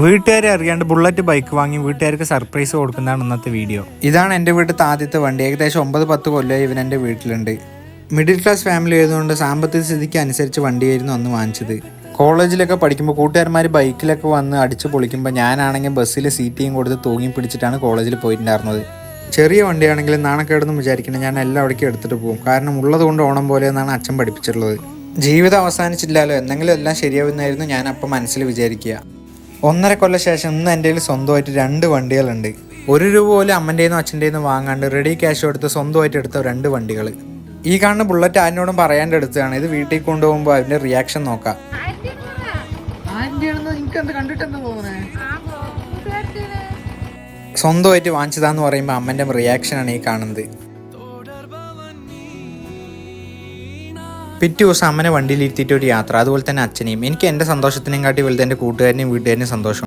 വീട്ടുകാരെ അറിയാണ്ട് bullet bike വാങ്ങി വീട്ടുകാർക്ക് സർപ്രൈസ് കൊടുക്കുന്നതാണ് ഇന്നത്തെ വീഡിയോ. ഇതാണ് എൻ്റെ വീട്ടിലത്തെ ആദ്യത്തെ വണ്ടി. ഏകദേശം 9-10 കൊല്ലമായി ഇവൻ എൻ്റെ വീട്ടിലുണ്ട്. മിഡിൽ ക്ലാസ് ഫാമിലി ആയതുകൊണ്ട് സാമ്പത്തിക സ്ഥിതിക്ക് അനുസരിച്ച് വണ്ടിയായിരുന്നു അന്ന് വാങ്ങിച്ചത്. കോളേജിലൊക്കെ പഠിക്കുമ്പോൾ കൂട്ടുകാരന്മാർ ബൈക്കിലൊക്കെ വന്ന് അടിച്ച് പൊളിക്കുമ്പോൾ ഞാനാണെങ്കിൽ ബസ്സിൽ സീറ്റിയും കൊടുത്ത് തൂങ്ങി പിടിച്ചിട്ടാണ് കോളേജിൽ പോയിട്ടുണ്ടായിരുന്നത്. ചെറിയ വണ്ടിയാണെങ്കിലും നാണക്കേടൊന്നും വിചാരിക്കണം, ഞാൻ എല്ലാവിടേക്കും എടുത്തിട്ട് പോകും. കാരണം ഉള്ളത് കൊണ്ട് ഓണം പോലെ എന്നാണ് അച്ഛൻ പഠിപ്പിച്ചിട്ടുള്ളത്. ജീവിതം അവസാനിച്ചില്ലല്ലോ, എന്തെങ്കിലും എല്ലാം ശരിയാവുന്നായിരുന്നു ഞാൻ അപ്പം മനസ്സിൽ വിചാരിക്കുക. 1.5 കൊല്ലം ശേഷം ഇന്ന് എൻ്റെ കയ്യിൽ സ്വന്തമായിട്ട് 2 വണ്ടികളുണ്ട്. 1 രൂപ പോലും അമ്മൻ്റെന്നും അച്ഛൻ്റെന്നും വാങ്ങാണ്ട് റെഡി ക്യാഷ് കൊടുത്ത് സ്വന്തമായിട്ട് എടുത്ത 2 വണ്ടികൾ. ഈ കാണുന്ന ബുള്ളറ്റ് ആരോടും പറയാണ്ട് എടുത്തതാണ്. ഇത് വീട്ടിൽ കൊണ്ടുപോകുമ്പോൾ അതിൻ്റെ റിയാക്ഷൻ നോക്കാം. സ്വന്തമായിട്ട് വാങ്ങിച്ചതാന്ന് പറയുമ്പോൾ അമ്മൻ്റെ റിയാക്ഷനാണ് ഈ കാണുന്നത്. പിറ്റേ ദിവസം അമ്മനെ വണ്ടിയിൽ ഇരുത്തിയിട്ട് ഒരു യാത്ര, അതുപോലെ തന്നെ അച്ഛനെയും. എനിക്ക് എൻ്റെ സന്തോഷത്തിനെയും കാട്ടി വലുത് എൻ്റെ കൂട്ടുകാരനെയും വീട്ടുകാരനെയും സന്തോഷം.